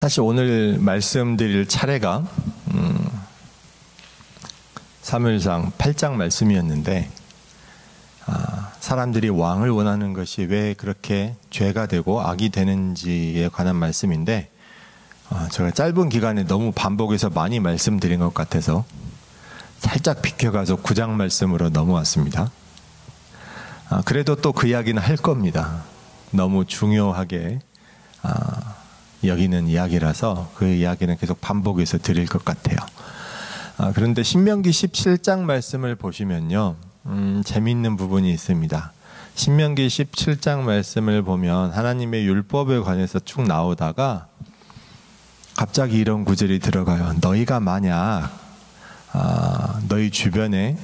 사실 오늘 말씀드릴 차례가 사무엘상 8장 말씀이었는데 사람들이 왕을 원하는 것이 왜 그렇게 죄가 되고 악이 되는지에 관한 말씀인데 제가 짧은 기간에 너무 반복해서 많이 말씀드린 것 같아서 살짝 비켜가서 9장 말씀으로 넘어왔습니다. 그래도 또 그 이야기는 할 겁니다. 너무 중요하게 여기는 이야기라서 그 이야기는 계속 반복해서 드릴 것 같아요. 그런데 신명기 17장 말씀을 보시면요, 재미있는 부분이 있습니다. 신명기 17장 말씀을 보면 하나님의 율법에 관해서 쭉 나오다가 갑자기 이런 구절이 들어가요. 너희가 만약 너희 주변에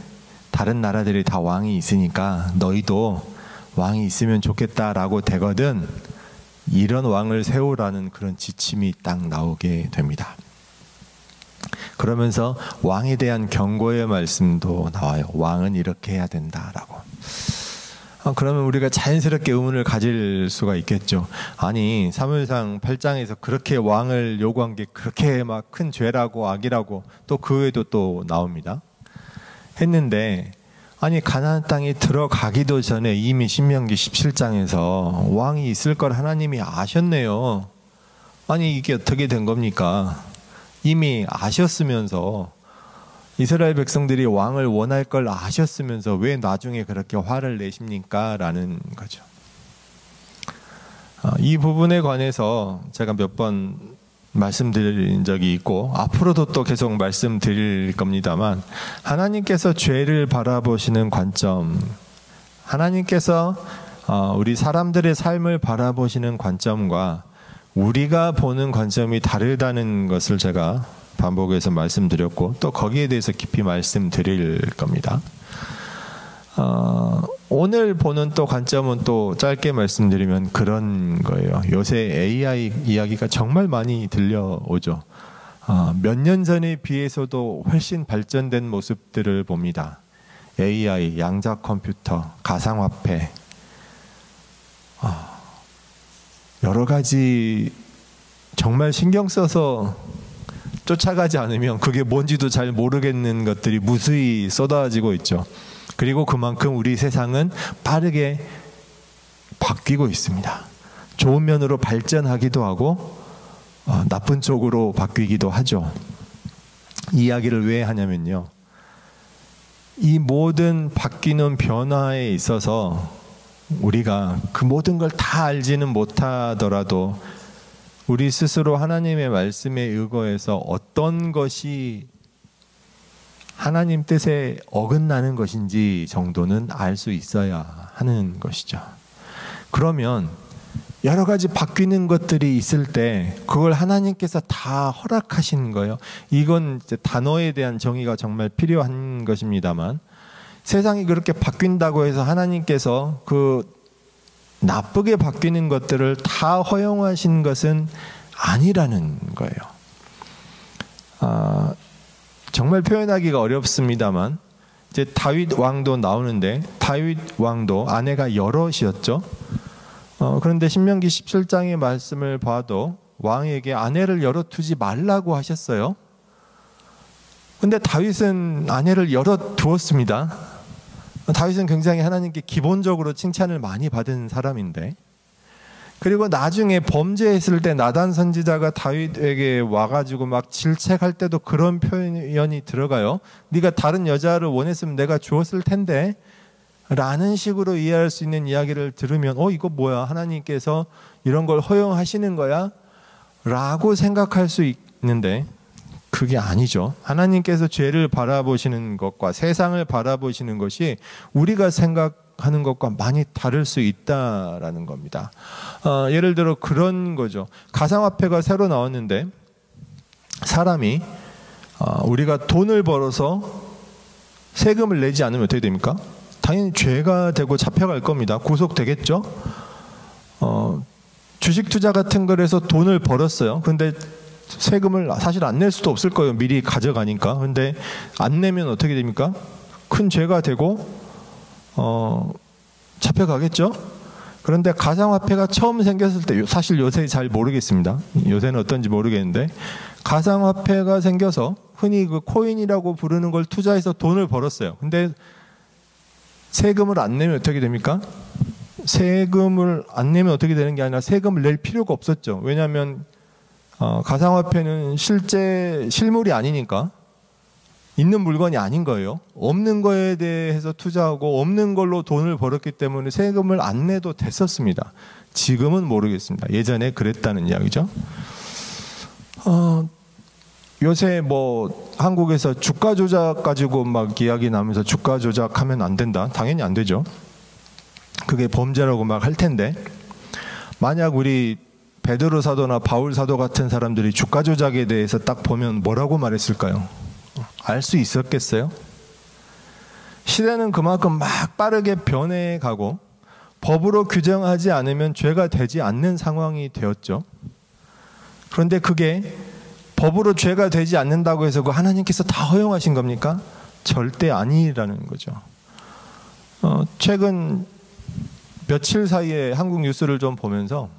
다른 나라들이 다 왕이 있으니까 너희도 왕이 있으면 좋겠다라고 되거든 이런 왕을 세우라는 그런 지침이 딱 나오게 됩니다. 그러면서 왕에 대한 경고의 말씀도 나와요. 왕은 이렇게 해야 된다라고. 그러면 우리가 자연스럽게 의문을 가질 수가 있겠죠. 아니 사무엘상 8장에서 그렇게 왕을 요구한 게 그렇게 막 큰 죄라고 악이라고 또 그 외에도 또 나옵니다. 했는데 아니 가나안 땅에 들어가기도 전에 이미 신명기 17장에서 왕이 있을 걸 하나님이 아셨네요. 아니 이게 어떻게 된 겁니까? 이미 아셨으면서 이스라엘 백성들이 왕을 원할 걸 아셨으면서 왜 나중에 그렇게 화를 내십니까? 라는 거죠. 이 부분에 관해서 제가 몇 번 말씀드린 적이 있고 앞으로도 또 계속 말씀드릴 겁니다만 하나님께서 죄를 바라보시는 관점, 하나님께서 우리 사람들의 삶을 바라보시는 관점과 우리가 보는 관점이 다르다는 것을 제가 반복해서 말씀드렸고 또 거기에 대해서 깊이 말씀드릴 겁니다. 오늘 보는 또 관점은 또 짧게 말씀드리면 그런 거예요. 요새 AI 이야기가 정말 많이 들려오죠. 몇 년 전에 비해서도 훨씬 발전된 모습들을 봅니다. AI, 양자 컴퓨터, 가상화폐, 여러 가지 정말 신경 써서 쫓아가지 않으면 그게 뭔지도 잘 모르겠는 것들이 무수히 쏟아지고 있죠. 그리고 그만큼 우리 세상은 빠르게 바뀌고 있습니다. 좋은 면으로 발전하기도 하고 나쁜 쪽으로 바뀌기도 하죠. 이 이야기를 왜 하냐면요, 이 모든 바뀌는 변화에 있어서 우리가 그 모든 걸 다 알지는 못하더라도 우리 스스로 하나님의 말씀에 의거해서 어떤 것이 하나님 뜻에 어긋나는 것인지 정도는 알 수 있어야 하는 것이죠. 그러면 여러 가지 바뀌는 것들이 있을 때 그걸 하나님께서 다 허락하신 거예요. 이건 이제 단어에 대한 정의가 정말 필요한 것입니다만 세상이 그렇게 바뀐다고 해서 하나님께서 그 나쁘게 바뀌는 것들을 다 허용하신 것은 아니라는 거예요. 정말 표현하기가 어렵습니다만 이제 다윗 왕도 나오는데 다윗 왕도 아내가 여럿이었죠. 그런데 신명기 17장의 말씀을 봐도 왕에게 아내를 여럿 두지 말라고 하셨어요. 그런데 다윗은 아내를 여럿 두었습니다. 다윗은 굉장히 하나님께 기본적으로 칭찬을 많이 받은 사람인데, 그리고 나중에 범죄했을 때 나단 선지자가 다윗에게 와가지고 막 질책할 때도 그런 표현이 들어가요. 네가 다른 여자를 원했으면 내가 주었을 텐데 라는 식으로 이해할 수 있는 이야기를 들으면 이거 뭐야, 하나님께서 이런 걸 허용하시는 거야? 라고 생각할 수 있는데 그게 아니죠. 하나님께서 죄를 바라보시는 것과 세상을 바라보시는 것이 우리가 생각하는 것과 많이 다를 수 있다라는 겁니다. 예를 들어 그런 거죠. 가상화폐가 새로 나왔는데 사람이 우리가 돈을 벌어서 세금을 내지 않으면 어떻게 됩니까? 당연히 죄가 되고 잡혀갈 겁니다. 구속되겠죠. 주식 투자 같은 거에서 돈을 벌었어요. 근데 세금을 사실 안 낼 수도 없을 거예요. 미리 가져가니까. 근데 안 내면 어떻게 됩니까? 큰 죄가 되고 잡혀가겠죠. 그런데 가상화폐가 처음 생겼을 때, 사실 요새 잘 모르겠습니다. 요새는 어떤지 모르겠는데, 가상화폐가 생겨서 흔히 그 코인이라고 부르는 걸 투자해서 돈을 벌었어요. 근데 세금을 안 내면 어떻게 됩니까? 세금을 안 내면 어떻게 되는 게 아니라 세금을 낼 필요가 없었죠. 왜냐하면 가상화폐는 실제 실물이 아니니까, 있는 물건이 아닌 거예요. 없는 거에 대해서 투자하고 없는 걸로 돈을 벌었기 때문에 세금을 안 내도 됐었습니다. 지금은 모르겠습니다. 예전에 그랬다는 이야기죠. 요새 뭐 한국에서 주가 조작 가지고 막 이야기 나면서 주가 조작하면 안 된다. 당연히 안 되죠. 그게 범죄라고 막 할 텐데, 만약 우리 베드로 사도나 바울 사도 같은 사람들이 주가 조작에 대해서 딱 보면 뭐라고 말했을까요? 알 수 있었겠어요? 시대는 그만큼 막 빠르게 변해가고 법으로 규정하지 않으면 죄가 되지 않는 상황이 되었죠. 그런데 그게 법으로 죄가 되지 않는다고 해서 그 하나님께서 다 허용하신 겁니까? 절대 아니라는 거죠. 최근 며칠 사이에 한국 뉴스를 좀 보면서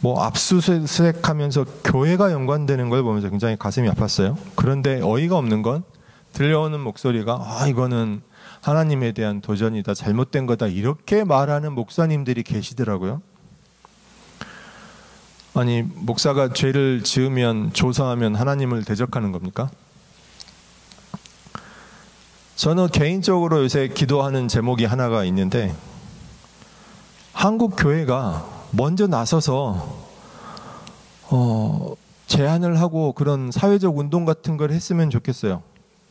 뭐 압수수색하면서 교회가 연관되는 걸 보면서 굉장히 가슴이 아팠어요. 그런데 어이가 없는 건 들려오는 목소리가 이거는 하나님에 대한 도전이다, 잘못된 거다, 이렇게 말하는 목사님들이 계시더라고요. 아니, 목사가 죄를 지으면 조사하면 하나님을 대적하는 겁니까? 저는 개인적으로 요새 기도하는 제목이 하나가 있는데, 한국 교회가 먼저 나서서 제안을 하고 그런 사회적 운동 같은 걸 했으면 좋겠어요.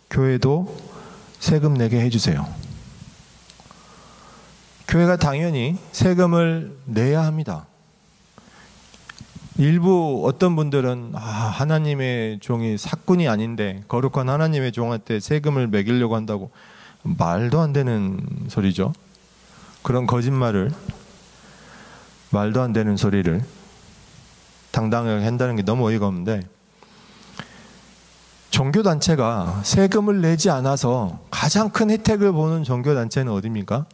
교회도 세금 내게 해주세요. 교회가 당연히 세금을 내야 합니다. 일부 어떤 분들은 하나님의 종이 사꾼이 아닌데 거룩한 하나님의 종한테 세금을 매기려고 한다고, 말도 안 되는 소리죠. 그런 거짓말을, 말도 안 되는 소리를 당당하게 한다는 게 너무 어이가 없는데, 종교단체가 세금을 내지 않아서 가장 큰 혜택을 보는 종교단체는 어디입니까?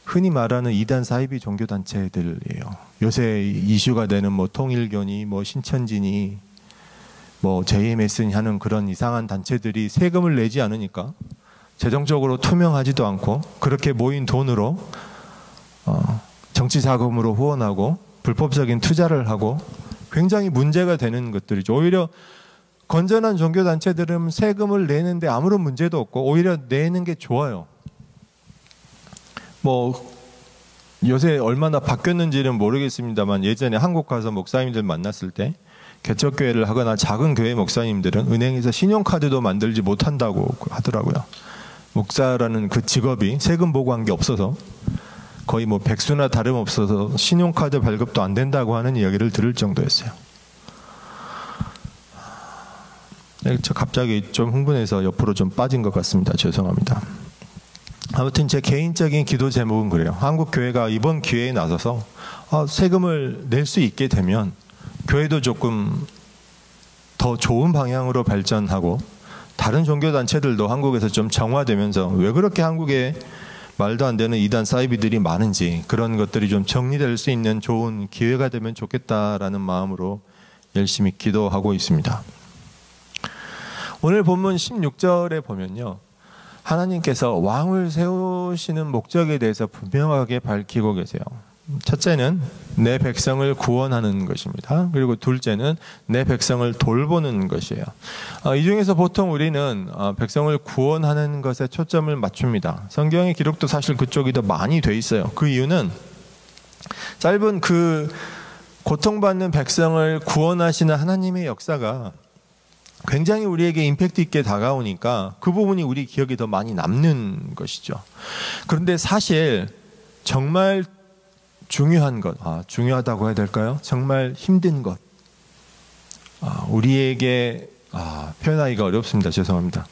흔히 말하는 이단 사이비 종교단체들이에요. 요새 이슈가 되는 뭐 통일교니 뭐 신천지니 뭐 JMS니 하는 그런 이상한 단체들이 세금을 내지 않으니까, 재정적으로 투명하지도 않고 그렇게 모인 돈으로 정치 자금으로 후원하고 불법적인 투자를 하고 굉장히 문제가 되는 것들이죠. 오히려 건전한 종교단체들은 세금을 내는데 아무런 문제도 없고 오히려 내는 게 좋아요. 뭐 요새 얼마나 바뀌었는지는 모르겠습니다만, 예전에 한국 가서 목사님들 만났을 때 개척교회를 하거나 작은 교회 목사님들은 은행에서 신용카드도 만들지 못한다고 하더라고요. 목사라는 그 직업이 세금 보고한 게 없어서 거의 뭐 백수나 다름없어서 신용카드 발급도 안 된다고 하는 이야기를 들을 정도였어요. 저 갑자기 좀 흥분해서 옆으로 좀 빠진 것 같습니다. 죄송합니다. 아무튼 제 개인적인 기도 제목은 그래요. 한국 교회가 이번 기회에 나서서 세금을 낼 수 있게 되면 교회도 조금 더 좋은 방향으로 발전하고, 다른 종교단체들도 한국에서 좀 정화되면서 왜 그렇게 한국에 말도 안 되는 이단 사이비들이 많은지, 그런 것들이 좀 정리될 수 있는 좋은 기회가 되면 좋겠다라는 마음으로 열심히 기도하고 있습니다. 오늘 본문 16절에 보면요, 하나님께서 왕을 세우시는 목적에 대해서 분명하게 밝히고 계세요. 첫째는 내 백성을 구원하는 것입니다. 그리고 둘째는 내 백성을 돌보는 것이에요. 이 중에서 보통 우리는 백성을 구원하는 것에 초점을 맞춥니다. 성경의 기록도 사실 그쪽이 더 많이 돼 있어요. 그 이유는 짧은 그 고통받는 백성을 구원하시는 하나님의 역사가 굉장히 우리에게 임팩트 있게 다가오니까 그 부분이 우리 기억에 더 많이 남는 것이죠. 그런데 사실 정말 중요한 것, 중요하다고 해야 될까요? 정말 힘든 것, 우리에게 표현하기가 어렵습니다. 죄송합니다.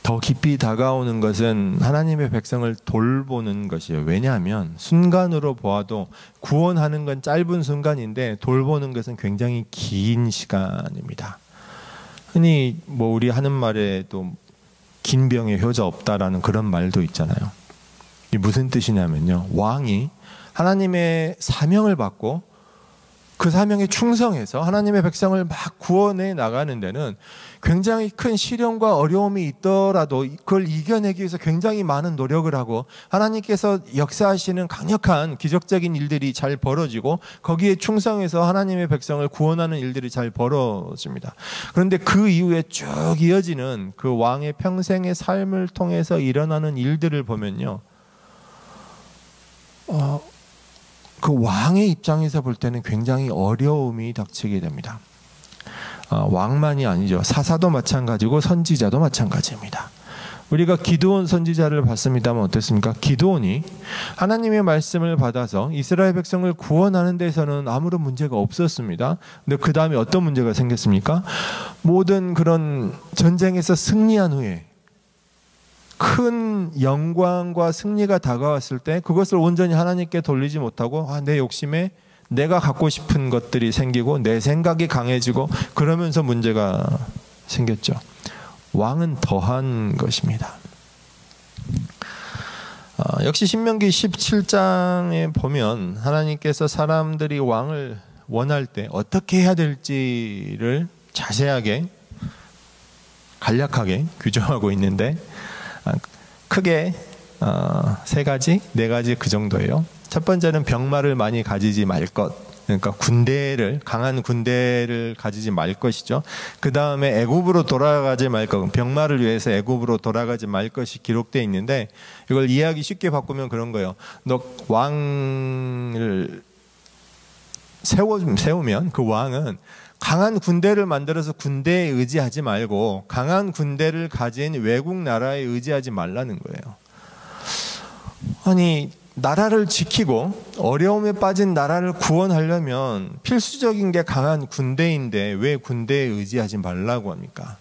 더 깊이 다가오는 것은 하나님의 백성을 돌보는 것이에요. 왜냐하면 순간으로 보아도 구원하는 건 짧은 순간인데 돌보는 것은 굉장히 긴 시간입니다. 흔히 뭐 우리 하는 말에도 긴 병에 효자 없다라는 그런 말도 있잖아요. 이 무슨 뜻이냐면요, 왕이 하나님의 사명을 받고 그 사명에 충성해서 하나님의 백성을 막 구원해 나가는 데는 굉장히 큰 시련과 어려움이 있더라도 그걸 이겨내기 위해서 굉장히 많은 노력을 하고, 하나님께서 역사하시는 강력한 기적적인 일들이 잘 벌어지고 거기에 충성해서 하나님의 백성을 구원하는 일들이 잘 벌어집니다. 그런데 그 이후에 쭉 이어지는 그 왕의 평생의 삶을 통해서 일어나는 일들을 보면요, 그 왕의 입장에서 볼 때는 굉장히 어려움이 닥치게 됩니다. 왕만이 아니죠. 사사도 마찬가지고 선지자도 마찬가지입니다. 우리가 기드온 선지자를 봤습니다만 어떻습니까? 기드온이 하나님의 말씀을 받아서 이스라엘 백성을 구원하는 데서는 아무런 문제가 없었습니다. 근데 그 다음에 어떤 문제가 생겼습니까? 모든 그런 전쟁에서 승리한 후에 큰 영광과 승리가 다가왔을 때 그것을 온전히 하나님께 돌리지 못하고 내 욕심에 내가 갖고 싶은 것들이 생기고 내 생각이 강해지고 그러면서 문제가 생겼죠. 왕은 더한 것입니다. 역시 신명기 17장에 보면 하나님께서 사람들이 왕을 원할 때 어떻게 해야 될지를 자세하게 간략하게 규정하고 있는데 크게 세 가지, 네 가지 그 정도예요. 첫 번째는 병마를 많이 가지지 말 것. 그러니까 강한 군대를 가지지 말 것이죠. 그 다음에 애굽으로 돌아가지 말 것. 병마를 위해서 애굽으로 돌아가지 말 것이 기록되어 있는데, 이걸 이해하기 쉽게 바꾸면 그런 거예요. 너 왕을 세우면 그 왕은 강한 군대를 만들어서 군대에 의지하지 말고 강한 군대를 가진 외국 나라에 의지하지 말라는 거예요. 아니, 나라를 지키고 어려움에 빠진 나라를 구원하려면 필수적인 게 강한 군대인데 왜 군대에 의지하지 말라고 합니까?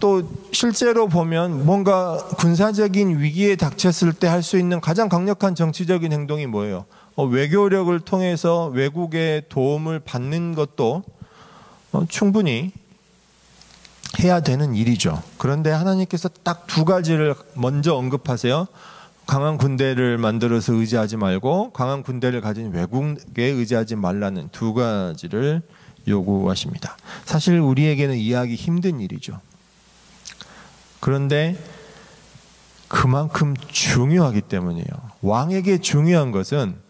또 실제로 보면 뭔가 군사적인 위기에 닥쳤을 때 할 수 있는 가장 강력한 정치적인 행동이 뭐예요? 외교력을 통해서 외국의 도움을 받는 것도 충분히 해야 되는 일이죠. 그런데 하나님께서 딱 두 가지를 먼저 언급하세요. 강한 군대를 만들어서 의지하지 말고 강한 군대를 가진 외국에 의지하지 말라는 두 가지를 요구하십니다. 사실 우리에게는 이해하기 힘든 일이죠. 그런데 그만큼 중요하기 때문이에요. 왕에게 중요한 것은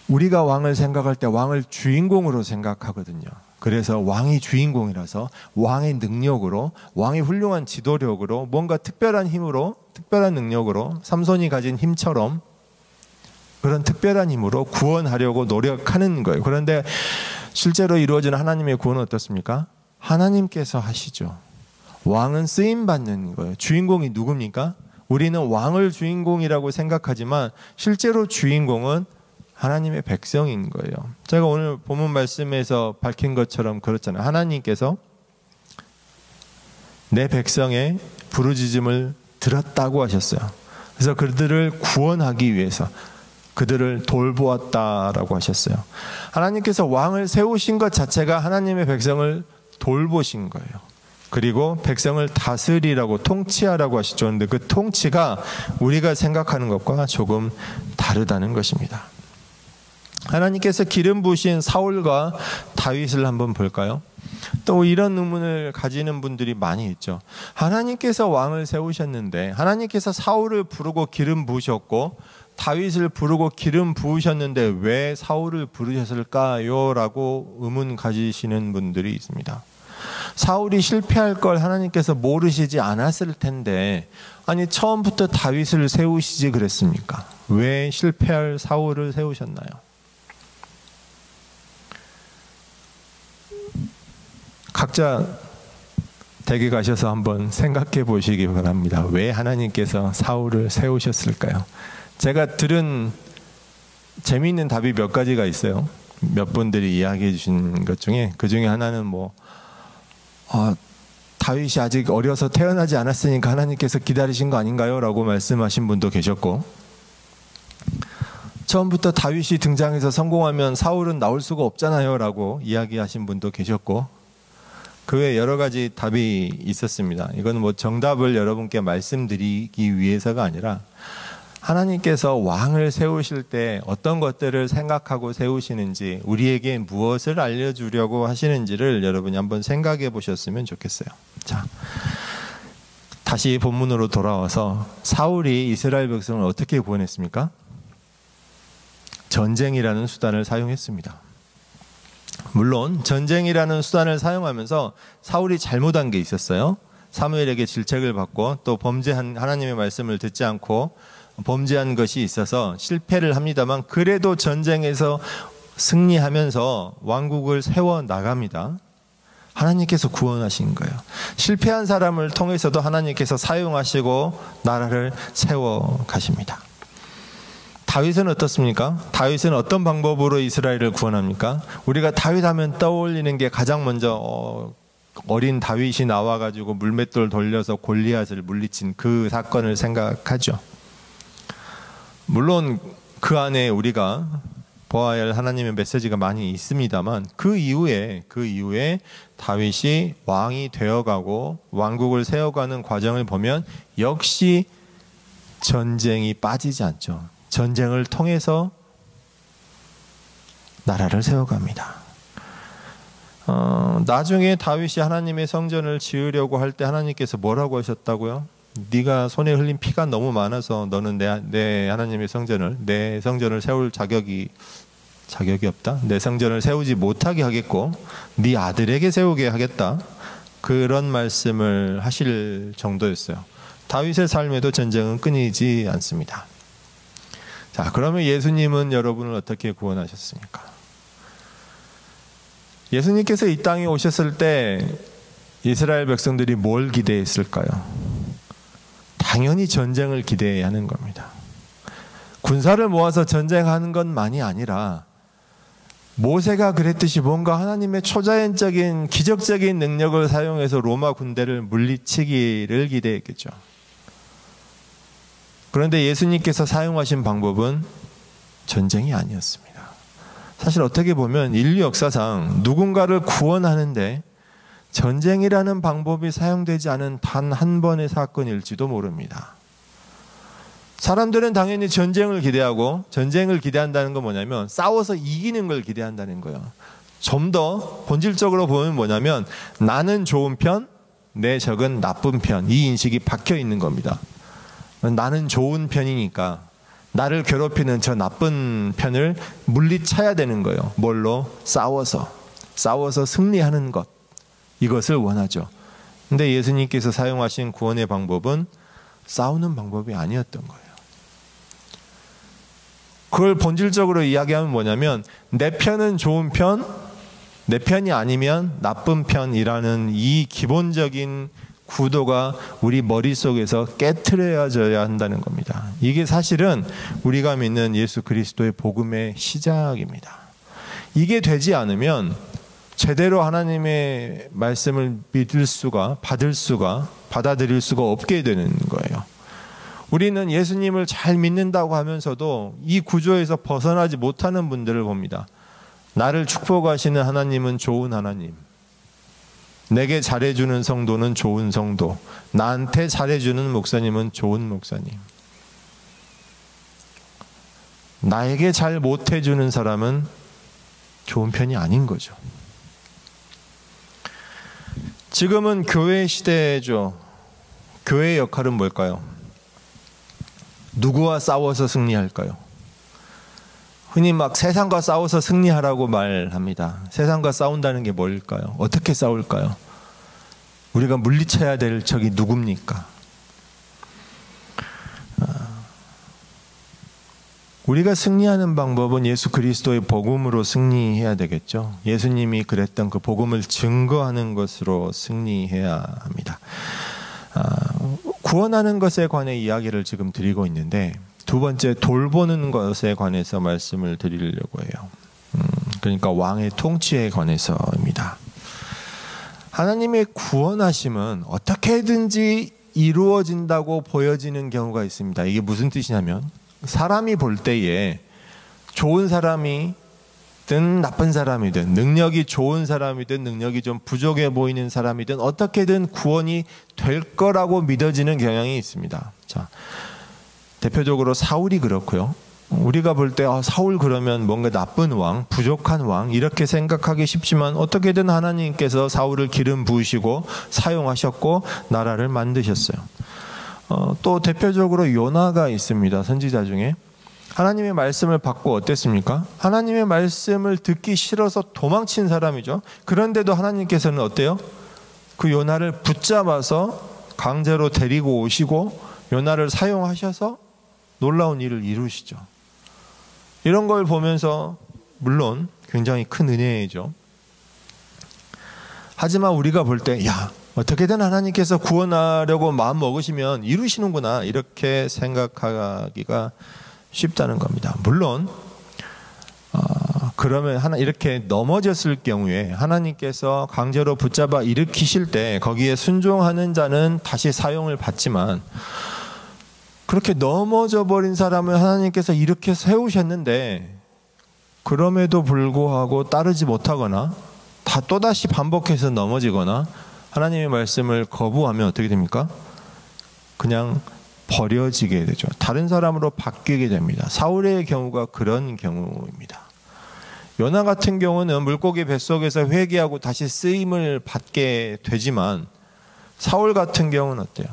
우리가 왕을 생각할 때 왕을 주인공으로 생각하거든요. 그래서 왕이 주인공이라서 왕의 능력으로, 왕의 훌륭한 지도력으로, 뭔가 특별한 힘으로, 특별한 능력으로, 삼손이 가진 힘처럼 그런 특별한 힘으로 구원하려고 노력하는 거예요. 그런데 실제로 이루어지는 하나님의 구원은 어떻습니까? 하나님께서 하시죠. 왕은 쓰임받는 거예요. 주인공이 누굽니까? 우리는 왕을 주인공이라고 생각하지만 실제로 주인공은 하나님의 백성인 거예요. 제가 오늘 본문 말씀에서 밝힌 것처럼 그렇잖아요. 하나님께서 내 백성의 부르짖음을 들었다고 하셨어요. 그래서 그들을 구원하기 위해서 그들을 돌보았다라고 하셨어요. 하나님께서 왕을 세우신 것 자체가 하나님의 백성을 돌보신 거예요. 그리고 백성을 다스리라고, 통치하라고 하시죠. 그런데 그 통치가 우리가 생각하는 것과 조금 다르다는 것입니다. 하나님께서 기름 부으신 사울과 다윗을 한번 볼까요? 또 이런 의문을 가지는 분들이 많이 있죠. 하나님께서 왕을 세우셨는데, 하나님께서 사울을 부르고 기름 부으셨고 다윗을 부르고 기름 부으셨는데 왜 사울을 부르셨을까요? 라고 의문 가지시는 분들이 있습니다. 사울이 실패할 걸 하나님께서 모르시지 않았을 텐데, 아니 처음부터 다윗을 세우시지 그랬습니까? 왜 실패할 사울을 세우셨나요? 각자 댁에 가셔서 한번 생각해 보시기 바랍니다. 왜 하나님께서 사울을 세우셨을까요? 제가 들은 재미있는 답이 몇 가지가 있어요. 몇 분들이 이야기해 주신 것 중에, 그 중에 하나는 다윗이 아직 어려서 태어나지 않았으니까 하나님께서 기다리신 거 아닌가요? 라고 말씀하신 분도 계셨고, 처음부터 다윗이 등장해서 성공하면 사울은 나올 수가 없잖아요 라고 이야기하신 분도 계셨고, 그 외에 여러 가지 답이 있었습니다. 이건 뭐 정답을 여러분께 말씀드리기 위해서가 아니라 하나님께서 왕을 세우실 때 어떤 것들을 생각하고 세우시는지, 우리에게 무엇을 알려주려고 하시는지를 여러분이 한번 생각해 보셨으면 좋겠어요. 자, 다시 본문으로 돌아와서 사울이 이스라엘 백성을 어떻게 구원했습니까? 전쟁이라는 수단을 사용했습니다. 물론 전쟁이라는 수단을 사용하면서 사울이 잘못한 게 있었어요. 사무엘에게 질책을 받고 또 범죄한, 하나님의 말씀을 듣지 않고 범죄한 것이 있어서 실패를 합니다만, 그래도 전쟁에서 승리하면서 왕국을 세워 나갑니다. 하나님께서 구원하신 거예요. 실패한 사람을 통해서도 하나님께서 사용하시고 나라를 세워 가십니다. 다윗은 어떻습니까? 다윗은 어떤 방법으로 이스라엘을 구원합니까? 우리가 다윗 하면 떠올리는 게 가장 먼저 어린 다윗이 나와가지고 물맷돌 돌려서 골리앗을 물리친 그 사건을 생각하죠. 물론 그 안에 우리가 보아야 할 하나님의 메시지가 많이 있습니다만, 그 이후에 다윗이 왕이 되어가고 왕국을 세워가는 과정을 보면 역시 전쟁이 빠지지 않죠. 전쟁을 통해서 나라를 세워갑니다. 나중에 다윗이 하나님의 성전을 지으려고 할 때 하나님께서 뭐라고 하셨다고요? 네가 손에 흘린 피가 너무 많아서 너는 내 하나님의 성전을, 내 성전을 세울 자격이 없다. 내 성전을 세우지 못하게 하겠고 네 아들에게 세우게 하겠다. 그런 말씀을 하실 정도였어요. 다윗의 삶에도 전쟁은 끊이지 않습니다. 자, 그러면 예수님은 여러분을 어떻게 구원하셨습니까? 예수님께서 이 땅에 오셨을 때 이스라엘 백성들이 뭘 기대했을까요? 당연히 전쟁을 기대해야 하는 겁니다. 군사를 모아서 전쟁하는 것만이 아니라 모세가 그랬듯이 뭔가 하나님의 초자연적인 기적적인 능력을 사용해서 로마 군대를 물리치기를 기대했겠죠. 그런데 예수님께서 사용하신 방법은 전쟁이 아니었습니다. 사실 어떻게 보면 인류 역사상 누군가를 구원하는데 전쟁이라는 방법이 사용되지 않은 단 한 번의 사건일지도 모릅니다. 사람들은 당연히 전쟁을 기대하고, 전쟁을 기대한다는 건 뭐냐면 싸워서 이기는 걸 기대한다는 거예요. 좀 더 본질적으로 보면 뭐냐면 나는 좋은 편, 내 적은 나쁜 편, 이 인식이 박혀 있는 겁니다. 나는 좋은 편이니까 나를 괴롭히는 저 나쁜 편을 물리쳐야 되는 거예요. 뭘로? 싸워서 승리하는 것, 이것을 원하죠. 근데 예수님께서 사용하신 구원의 방법은 싸우는 방법이 아니었던 거예요. 그걸 본질적으로 이야기하면 뭐냐면 내 편은 좋은 편, 내 편이 아니면 나쁜 편이라는 이 기본적인 구도가 우리 머릿속에서 깨트려져야 한다는 겁니다. 이게 사실은 우리가 믿는 예수 그리스도의 복음의 시작입니다. 이게 되지 않으면 제대로 하나님의 말씀을 믿을 수가, 받아들일 수가 없게 되는 거예요. 우리는 예수님을 잘 믿는다고 하면서도 이 구조에서 벗어나지 못하는 분들을 봅니다. 나를 축복하시는 하나님은 좋은 하나님, 내게 잘해주는 성도는 좋은 성도, 나한테 잘해주는 목사님은 좋은 목사님, 나에게 잘 못해주는 사람은 좋은 편이 아닌 거죠. 지금은 교회 시대죠. 교회의 역할은 뭘까요? 누구와 싸워서 승리할까요? 흔히 막 세상과 싸워서 승리하라고 말합니다. 세상과 싸운다는 게 뭘까요? 어떻게 싸울까요? 우리가 물리쳐야 될 적이 누굽니까? 우리가 승리하는 방법은 예수 그리스도의 복음으로 승리해야 되겠죠. 예수님이 그랬던 그 복음을 증거하는 것으로 승리해야 합니다. 구원하는 것에 관해 이야기를 지금 드리고 있는데, 두 번째 돌보는 것에 관해서 말씀을 드리려고 해요. 그러니까 왕의 통치에 관해서입니다. 하나님의 구원하심은 어떻게든지 이루어진다고 보여지는 경우가 있습니다. 이게 무슨 뜻이냐면 사람이 볼 때에 좋은 사람이 나쁜 사람이든 능력이 좋은 사람이든 능력이 좀 부족해 보이는 사람이든 어떻게든 구원이 될 거라고 믿어지는 경향이 있습니다. 자, 대표적으로 사울이 그렇고요. 우리가 볼 때 사울 그러면 뭔가 나쁜 왕, 부족한 왕 이렇게 생각하기 쉽지만 어떻게든 하나님께서 사울을 기름 부으시고 사용하셨고 나라를 만드셨어요. 또 대표적으로 요나가 있습니다. 선지자 중에. 하나님의 말씀을 받고 어땠습니까? 하나님의 말씀을 듣기 싫어서 도망친 사람이죠. 그런데도 하나님께서는 어때요? 그 요나를 붙잡아서 강제로 데리고 오시고 요나를 사용하셔서 놀라운 일을 이루시죠. 이런 걸 보면서 물론 굉장히 큰 은혜이죠. 하지만 우리가 볼 때 어떻게든 하나님께서 구원하려고 마음 먹으시면 이루시는구나 이렇게 생각하기가 쉽다는 겁니다. 물론 그러면 이렇게 넘어졌을 경우에 하나님께서 강제로 붙잡아 일으키실 때 거기에 순종하는 자는 다시 사용을 받지만 그렇게 넘어져 버린 사람을 하나님께서 이렇게 세우셨는데 그럼에도 불구하고 따르지 못하거나 또다시 반복해서 넘어지거나 하나님의 말씀을 거부하면 어떻게 됩니까? 그냥 버려지게 되죠. 다른 사람으로 바뀌게 됩니다. 사울의 경우가 그런 경우입니다. 요나 같은 경우는 물고기 뱃속에서 회개하고 다시 쓰임을 받게 되지만 사울 같은 경우는 어때요?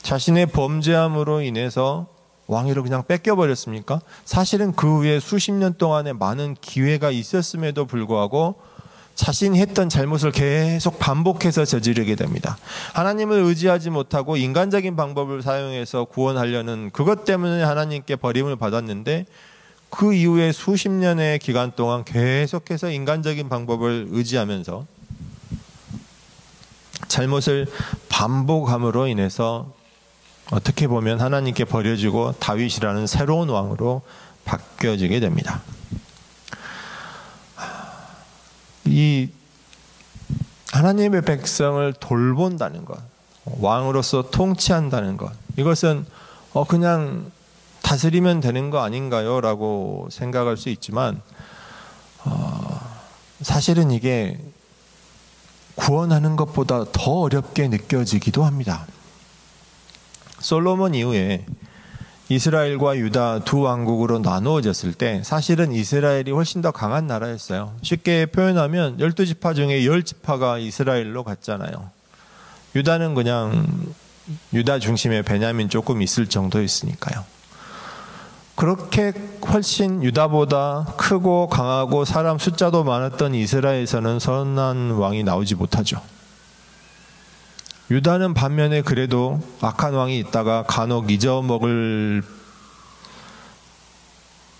자신의 범죄함으로 인해서 왕위를 그냥 뺏겨버렸습니까? 사실은 그 후에 수십 년 동안에 많은 기회가 있었음에도 불구하고 자신이 했던 잘못을 계속 반복해서 저지르게 됩니다. 하나님을 의지하지 못하고 인간적인 방법을 사용해서 구원하려는 그것 때문에 하나님께 버림을 받았는데 그 이후에 수십 년의 기간 동안 계속해서 인간적인 방법을 의지하면서 잘못을 반복함으로 인해서 어떻게 보면 하나님께 버려지고 다윗이라는 새로운 왕으로 바뀌어지게 됩니다. 이 하나님의 백성을 돌본다는 것, 왕으로서 통치한다는 것, 이것은 그냥 다스리면 되는 거 아닌가요? 라고 생각할 수 있지만 사실은 이게 구원하는 것보다 더 어렵게 느껴지기도 합니다. 솔로몬 이후에 이스라엘과 유다 두 왕국으로 나누어졌을 때 사실은 이스라엘이 훨씬 더 강한 나라였어요. 쉽게 표현하면 12지파 중에 10지파가 이스라엘로 갔잖아요. 유다는 그냥 유다 중심의 베냐민 조금 있을 정도였으니까요. 그렇게 훨씬 유다보다 크고 강하고 사람 숫자도 많았던 이스라엘에서는 선한 왕이 나오지 못하죠. 유다는 반면에 그래도 악한 왕이 있다가 간혹 잊어먹을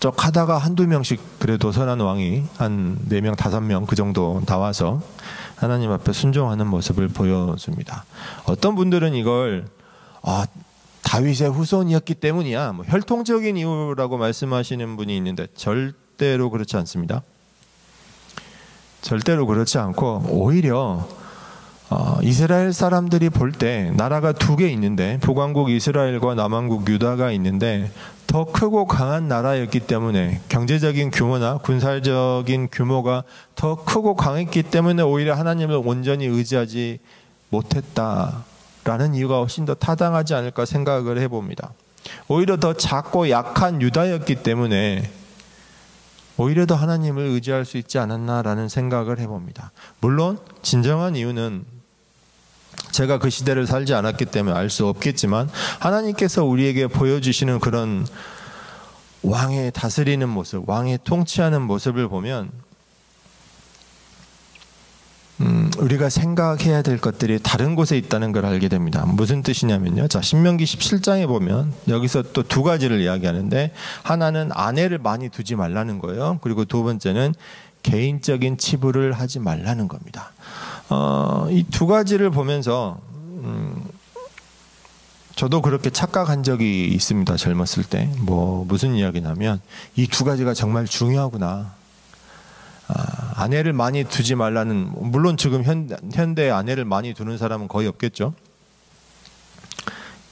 적 하다가 한두 명씩 그래도 선한 왕이 한 4명, 5명 그 정도 나와서 하나님 앞에 순종하는 모습을 보여줍니다. 어떤 분들은 이걸 다윗의 후손이었기 때문이야, 혈통적인 이유라고 말씀하시는 분이 있는데 절대로 그렇지 않습니다. 절대로 그렇지 않고 오히려 이스라엘 사람들이 볼 때 나라가 두 개 있는데 북왕국 이스라엘과 남왕국 유다가 있는데 더 크고 강한 나라였기 때문에 경제적인 규모나 군사적인 규모가 더 크고 강했기 때문에 오히려 하나님을 온전히 의지하지 못했다라는 이유가 훨씬 더 타당하지 않을까 생각을 해봅니다. 오히려 더 작고 약한 유다였기 때문에 오히려 더 하나님을 의지할 수 있지 않았나라는 생각을 해봅니다. 물론 진정한 이유는 제가 그 시대를 살지 않았기 때문에 알 수 없겠지만 하나님께서 우리에게 보여주시는 그런 왕의 다스리는 모습, 왕의 통치하는 모습을 보면 우리가 생각해야 될 것들이 다른 곳에 있다는 걸 알게 됩니다. 무슨 뜻이냐면요. 자, 신명기 17장에 보면 여기서 또 두 가지를 이야기하는데 하나는 아내를 많이 두지 말라는 거예요. 그리고 두 번째는 개인적인 치부를 하지 말라는 겁니다. 이 두 가지를 보면서 저도 그렇게 착각한 적이 있습니다. 젊었을 때. 무슨 이야기냐면 이 두 가지가 정말 중요하구나. 아내를 많이 두지 말라는, 물론 지금 현대 아내를 많이 두는 사람은 거의 없겠죠.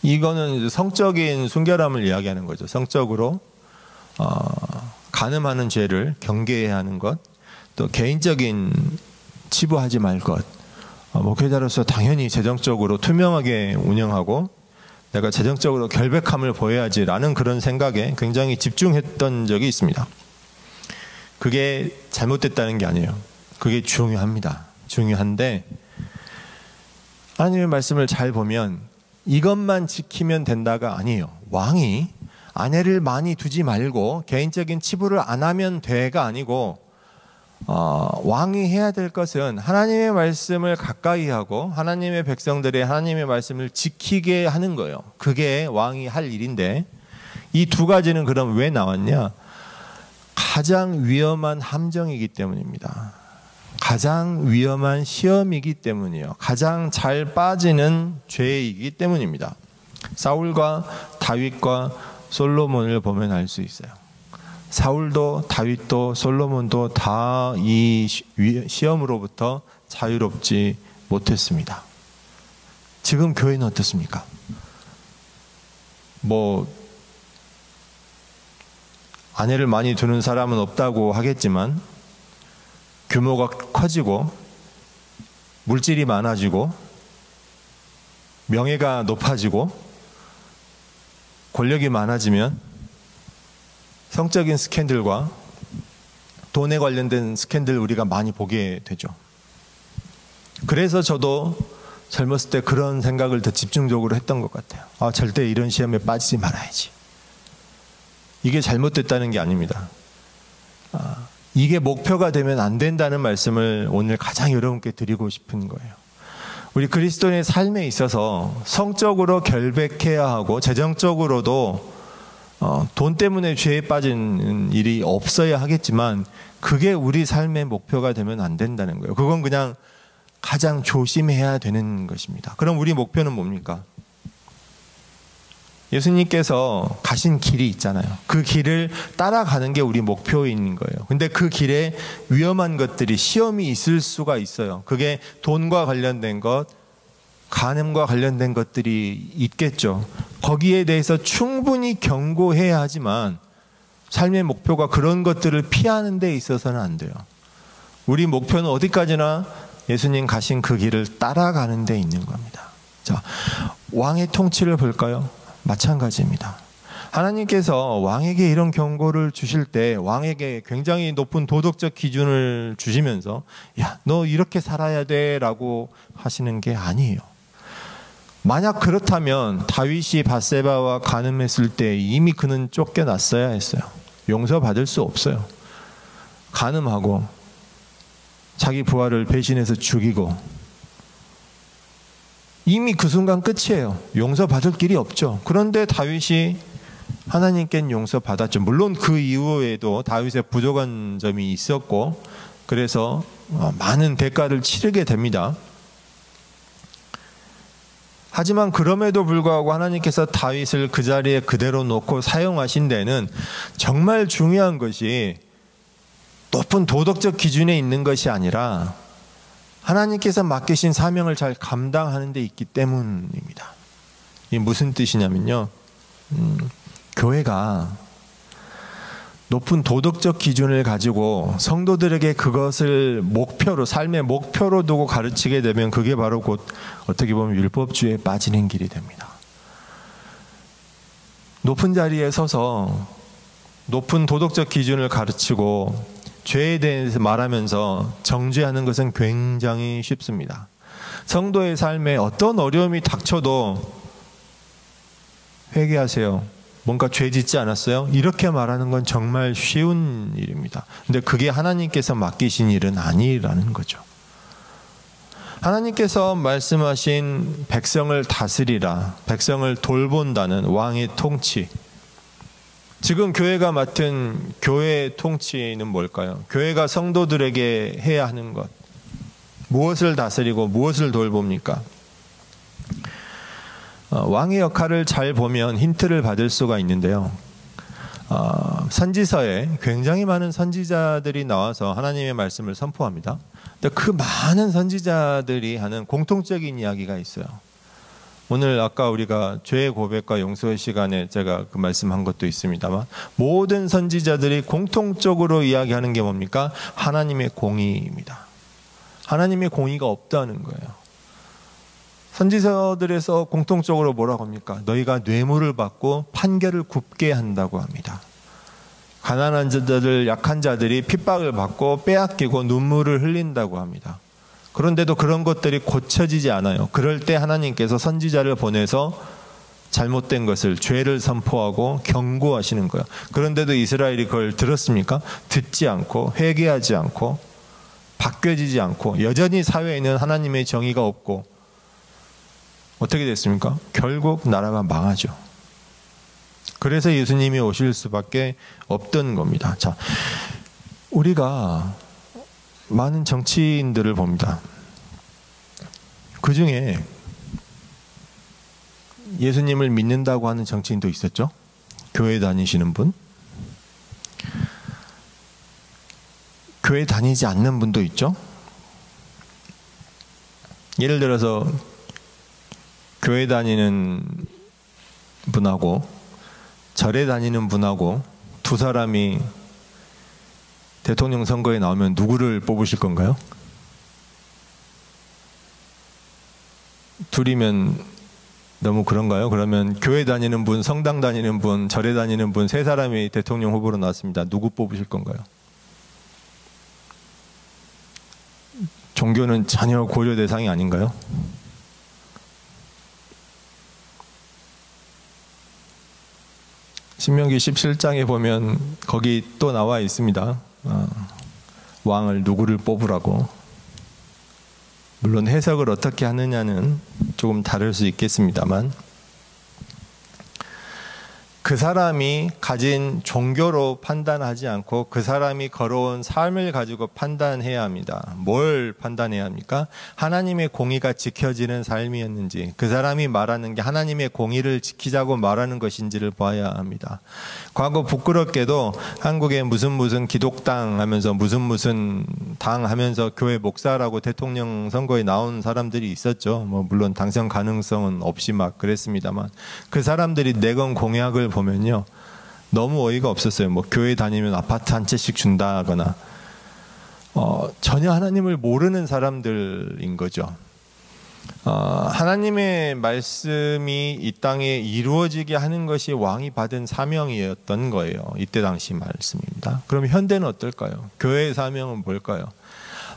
이거는 성적인 순결함을 이야기하는 거죠. 성적으로 간음하는 죄를 경계해야 하는 것, 또 개인적인 치부하지 말 것, 목회자로서 당연히 재정적으로 투명하게 운영하고 내가 재정적으로 결백함을 보여야지라는 그런 생각에 굉장히 집중했던 적이 있습니다. 그게 잘못됐다는 게 아니에요. 그게 중요합니다. 중요한데 하나님의 말씀을 잘 보면 이것만 지키면 된다가 아니에요. 왕이 아내를 많이 두지 말고 개인적인 치부를 안 하면 돼가 아니고 왕이 해야 될 것은 하나님의 말씀을 가까이 하고 하나님의 백성들의 하나님의 말씀을 지키게 하는 거예요. 그게 왕이 할 일인데 이 두 가지는 그럼 왜 나왔냐? 가장 위험한 함정이기 때문입니다. 가장 위험한 시험이기 때문이에요. 가장 잘 빠지는 죄이기 때문입니다. 사울과 다윗과 솔로몬을 보면 알 수 있어요. 사울도 다윗도 솔로몬도 다 이 시험으로부터 자유롭지 못했습니다. 지금 교회는 어떻습니까? 아내를 많이 두는 사람은 없다고 하겠지만 규모가 커지고 물질이 많아지고 명예가 높아지고 권력이 많아지면 성적인 스캔들과 돈에 관련된 스캔들 우리가 많이 보게 되죠. 그래서 저도 젊었을 때 그런 생각을 더 집중적으로 했던 것 같아요. 절대 이런 시험에 빠지지 말아야지. 이게 잘못됐다는 게 아닙니다. 이게 목표가 되면 안 된다는 말씀을 오늘 가장 여러분께 드리고 싶은 거예요. 우리 그리스도인의 삶에 있어서 성적으로 결백해야 하고 재정적으로도 돈 때문에 죄에 빠지는 일이 없어야 하겠지만 그게 우리 삶의 목표가 되면 안 된다는 거예요. 그건 그냥 가장 조심해야 되는 것입니다. 그럼 우리 목표는 뭡니까? 예수님께서 가신 길이 있잖아요. 그 길을 따라가는 게 우리 목표인 거예요. 근데 그 길에 위험한 것들이 시험이 있을 수가 있어요. 그게 돈과 관련된 것, 간음과 관련된 것들이 있겠죠. 거기에 대해서 충분히 경고해야 하지만 삶의 목표가 그런 것들을 피하는 데 있어서는 안 돼요. 우리 목표는 어디까지나 예수님 가신 그 길을 따라가는 데 있는 겁니다. 자, 왕의 통치를 볼까요? 마찬가지입니다. 하나님께서 왕에게 이런 경고를 주실 때 왕에게 굉장히 높은 도덕적 기준을 주시면서 야, 너 이렇게 살아야 돼 라고 하시는 게 아니에요. 만약 그렇다면 다윗이 밧세바와 간음했을 때 이미 그는 쫓겨났어야 했어요. 용서받을 수 없어요. 간음하고 자기 부하를 배신해서 죽이고 이미 그 순간 끝이에요. 용서받을 길이 없죠. 그런데 다윗이 하나님께는 용서받았죠. 물론 그 이후에도 다윗의 부족한 점이 있었고 그래서 많은 대가를 치르게 됩니다. 하지만 그럼에도 불구하고 하나님께서 다윗을 그 자리에 그대로 놓고 사용하신 데는 정말 중요한 것이 높은 도덕적 기준에 있는 것이 아니라 하나님께서 맡기신 사명을 잘 감당하는 데 있기 때문입니다. 이게 무슨 뜻이냐면요. 교회가 높은 도덕적 기준을 가지고 성도들에게 그것을 목표로, 삶의 목표로 두고 가르치게 되면 그게 바로 곧 어떻게 보면 율법주의에 빠지는 길이 됩니다. 높은 자리에 서서 높은 도덕적 기준을 가르치고 죄에 대해서 말하면서 정죄하는 것은 굉장히 쉽습니다. 성도의 삶에 어떤 어려움이 닥쳐도 회개하세요. 뭔가 죄 짓지 않았어요? 이렇게 말하는 건 정말 쉬운 일입니다. 근데 그게 하나님께서 맡기신 일은 아니라는 거죠. 하나님께서 말씀하신 백성을 다스리라, 백성을 돌본다는 왕의 통치. 지금 교회가 맡은 교회의 통치는 뭘까요? 교회가 성도들에게 해야 하는 것. 무엇을 다스리고 무엇을 돌봅니까? 왕의 역할을 잘 보면 힌트를 받을 수가 있는데요. 선지서에 굉장히 많은 선지자들이 나와서 하나님의 말씀을 선포합니다. 근데 그 많은 선지자들이 하는 공통적인 이야기가 있어요. 오늘 아까 우리가 죄의 고백과 용서의 시간에 제가 그 말씀한 것도 있습니다만 모든 선지자들이 공통적으로 이야기하는 게 뭡니까? 하나님의 공의입니다. 하나님의 공의가 없다는 거예요. 선지서들에서 공통적으로 뭐라고 합니까? 너희가 뇌물을 받고 판결을 굽게 한다고 합니다. 가난한 자들, 약한 자들이 핍박을 받고 빼앗기고 눈물을 흘린다고 합니다. 그런데도 그런 것들이 고쳐지지 않아요. 그럴 때 하나님께서 선지자를 보내서 잘못된 것을, 죄를 선포하고 경고하시는 거예요. 그런데도 이스라엘이 그걸 들었습니까? 듣지 않고 회개하지 않고 바뀌어지지 않고 여전히 사회에는 하나님의 정의가 없고 어떻게 됐습니까? 결국 나라가 망하죠. 그래서 예수님이 오실 수밖에 없던 겁니다. 자, 우리가 많은 정치인들을 봅니다. 그 중에 예수님을 믿는다고 하는 정치인도 있었죠. 교회 다니시는 분. 교회 다니지 않는 분도 있죠. 예를 들어서 교회 다니는 분하고 절에 다니는 분하고 두 사람이 대통령 선거에 나오면 누구를 뽑으실 건가요? 둘이면 너무 그런가요? 그러면 교회 다니는 분, 성당 다니는 분, 절에 다니는 분 세 사람이 대통령 후보로 나왔습니다. 누구 뽑으실 건가요? 종교는 전혀 고려 대상이 아닌가요? 신명기 17장에 보면 거기 또 나와 있습니다. 왕을 누구를 뽑으라고. 물론 해석을 어떻게 하느냐는 조금 다를 수 있겠습니다만 그 사람이 가진 종교로 판단하지 않고 그 사람이 걸어온 삶을 가지고 판단해야 합니다. 뭘 판단해야 합니까? 하나님의 공의가 지켜지는 삶이었는지, 그 사람이 말하는 게 하나님의 공의를 지키자고 말하는 것인지를 봐야 합니다. 과거 부끄럽게도 한국에 무슨 기독당 하면서 무슨 당 하면서 교회 목사라고 대통령 선거에 나온 사람들이 있었죠. 물론 당선 가능성은 없이 막 그랬습니다만 그 사람들이 내건 공약을 보면요, 너무 어이가 없었어요. 교회 다니면 아파트 한 채씩 준다거나 전혀 하나님을 모르는 사람들인 거죠. 하나님의 말씀이 이 땅에 이루어지게 하는 것이 왕이 받은 사명이었던 거예요. 이때 당시 말씀입니다. 그럼 현대는 어떨까요? 교회의 사명은 뭘까요?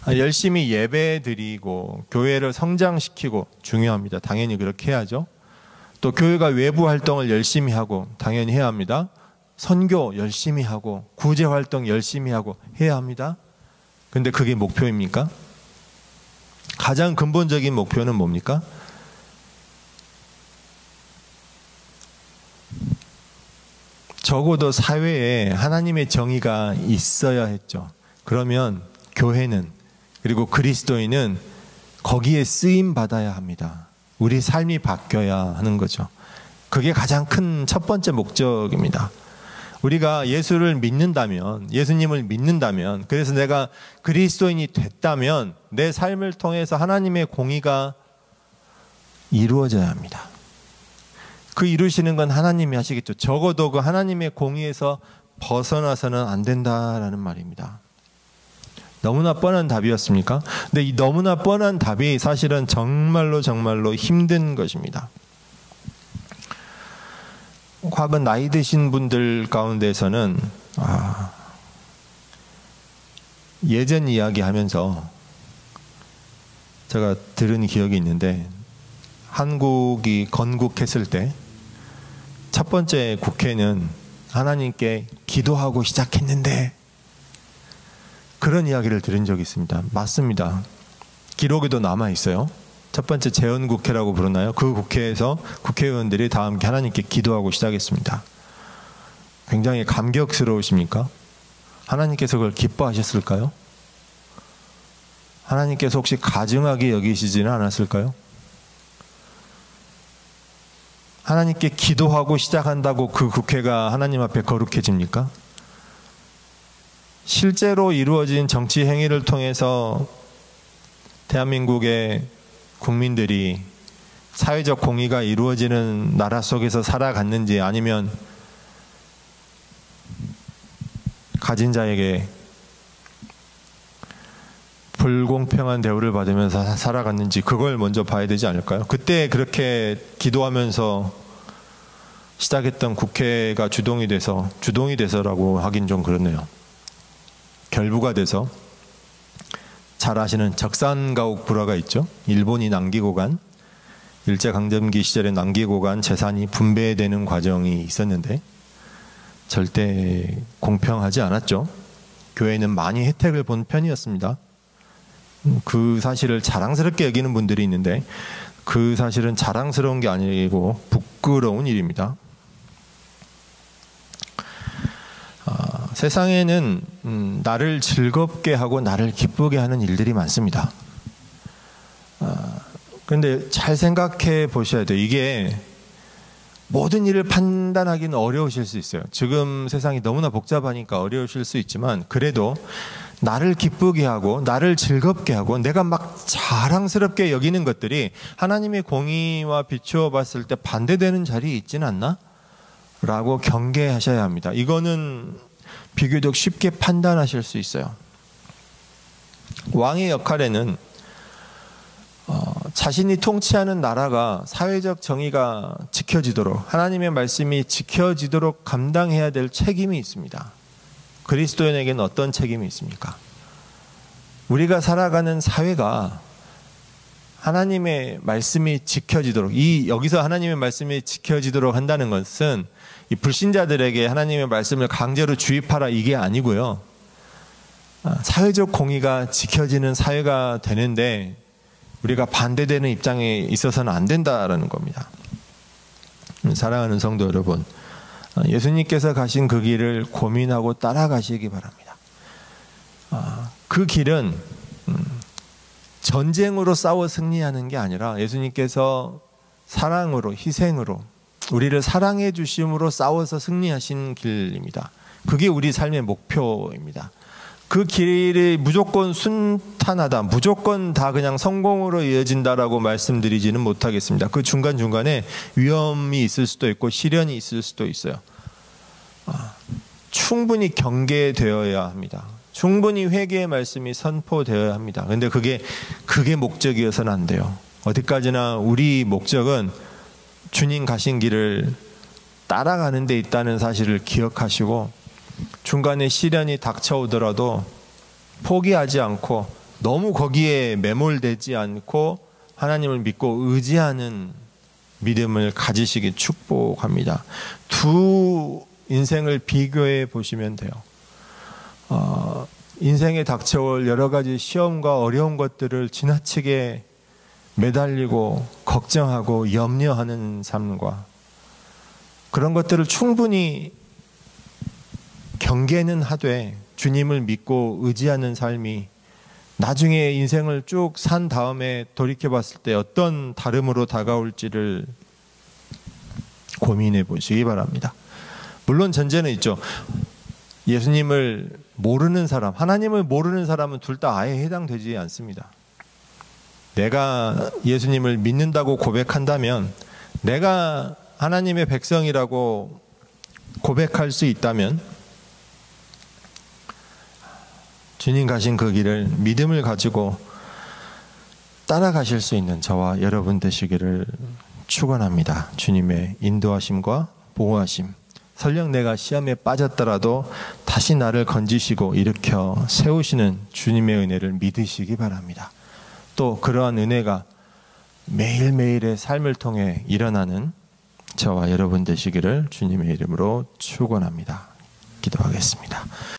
열심히 예배드리고 교회를 성장시키고, 중요합니다. 당연히 그렇게 해야죠. 또 교회가 외부 활동을 열심히 하고 당연히 해야 합니다. 선교 열심히 하고 구제 활동 열심히 하고 해야 합니다. 근데 그게 목표입니까? 가장 근본적인 목표는 뭡니까? 적어도 사회에 하나님의 정의가 있어야 했죠. 그러면 교회는, 그리고 그리스도인은 거기에 쓰임 받아야 합니다. 우리 삶이 바뀌어야 하는 거죠. 그게 가장 큰 첫 번째 목적입니다. 우리가 예수를 믿는다면, 예수님을 믿는다면, 그래서 내가 그리스도인이 됐다면 내 삶을 통해서 하나님의 공의가 이루어져야 합니다. 그 이루시는 건 하나님이 하시겠죠. 적어도 그 하나님의 공의에서 벗어나서는 안 된다라는 말입니다. 너무나 뻔한 답이었습니까? 근데 이 너무나 뻔한 답이 사실은 정말로 힘든 것입니다. 과거 나이 드신 분들 가운데서는 예전 이야기 하면서 제가 들은 기억이 있는데, 한국이 건국했을 때 첫 번째 국회는 하나님께 기도하고 시작했는데, 그런 이야기를 들은 적이 있습니다. 맞습니다. 기록에도 남아 있어요. 첫 번째 재헌국회라고 부르나요? 그 국회에서 국회의원들이 다 함께 하나님께 기도하고 시작했습니다. 굉장히 감격스러우십니까? 하나님께서 그걸 기뻐하셨을까요? 하나님께서 혹시 가증하게 여기시지는 않았을까요? 하나님께 기도하고 시작한다고 그 국회가 하나님 앞에 거룩해집니까? 실제로 이루어진 정치 행위를 통해서 대한민국의 국민들이 사회적 공의가 이루어지는 나라 속에서 살아갔는지, 아니면 가진 자에게 불공평한 대우를 받으면서 살아갔는지, 그걸 먼저 봐야 되지 않을까요? 그때 그렇게 기도하면서 시작했던 국회가 주동이 돼서라고 하긴 좀 그렇네요. 결부가 돼서, 잘 아시는 적산가옥 불화가 있죠. 일본이 남기고 간, 일제강점기 시절에 남기고 간 재산이 분배되는 과정이 있었는데 절대 공평하지 않았죠. 교회는 많이 혜택을 본 편이었습니다. 그 사실을 자랑스럽게 여기는 분들이 있는데, 그 사실은 자랑스러운 게 아니고 부끄러운 일입니다. 세상에는 나를 즐겁게 하고 나를 기쁘게 하는 일들이 많습니다. 그런데 잘 생각해 보셔야 돼요. 이게 모든 일을 판단하기는 어려우실 수 있어요. 지금 세상이 너무나 복잡하니까 어려우실 수 있지만, 그래도 나를 기쁘게 하고 나를 즐겁게 하고 내가 막 자랑스럽게 여기는 것들이 하나님의 공의와 비추어 봤을 때 반대되는 자리에 있지는 않나? 라고 경계하셔야 합니다. 이거는 비교적 쉽게 판단하실 수 있어요. 왕의 역할에는 자신이 통치하는 나라가 사회적 정의가 지켜지도록, 하나님의 말씀이 지켜지도록 감당해야 될 책임이 있습니다. 그리스도인에게는 어떤 책임이 있습니까? 우리가 살아가는 사회가 하나님의 말씀이 지켜지도록, 여기서 하나님의 말씀이 지켜지도록 한다는 것은 이 불신자들에게 하나님의 말씀을 강제로 주입하라, 이게 아니고요. 사회적 공의가 지켜지는 사회가 되는데 우리가 반대되는 입장에 있어서는 안 된다라는 겁니다. 사랑하는 성도 여러분, 예수님께서 가신 그 길을 고민하고 따라가시기 바랍니다. 그 길은 전쟁으로 싸워 승리하는 게 아니라 예수님께서 사랑으로, 희생으로, 우리를 사랑해 주심으로 싸워서 승리하신 길입니다. 그게 우리 삶의 목표입니다. 그 길이 무조건 순탄하다, 무조건 다 그냥 성공으로 이어진다라고 말씀드리지는 못하겠습니다. 그 중간중간에 위험이 있을 수도 있고 시련이 있을 수도 있어요. 충분히 경계되어야 합니다. 충분히 회개의 말씀이 선포되어야 합니다. 그런데 그게 목적이어서는 안 돼요. 어디까지나 우리 목적은 주님 가신 길을 따라가는 데 있다는 사실을 기억하시고, 중간에 시련이 닥쳐오더라도 포기하지 않고 너무 거기에 매몰되지 않고 하나님을 믿고 의지하는 믿음을 가지시기 축복합니다. 두 인생을 비교해 보시면 돼요. 인생에 닥쳐올 여러 가지 시험과 어려운 것들을 지나치게 매달리고 걱정하고 염려하는 삶과, 그런 것들을 충분히 경계는 하되 주님을 믿고 의지하는 삶이 나중에 인생을 쭉 산 다음에 돌이켜 봤을 때 어떤 다름으로 다가올지를 고민해 보시기 바랍니다. 물론 전제는 있죠. 예수님을 모르는 사람, 하나님을 모르는 사람은 둘 다 아예 해당되지 않습니다. 내가 예수님을 믿는다고 고백한다면, 내가 하나님의 백성이라고 고백할 수 있다면 주님 가신 그 길을 믿음을 가지고 따라가실 수 있는 저와 여러분 되시기를 축원합니다. 주님의 인도하심과 보호하심, 설령 내가 시험에 빠졌더라도 다시 나를 건지시고 일으켜 세우시는 주님의 은혜를 믿으시기 바랍니다. 또 그러한 은혜가 매일매일의 삶을 통해 일어나는 저와 여러분 되시기를 주님의 이름으로 축원합니다. 기도하겠습니다.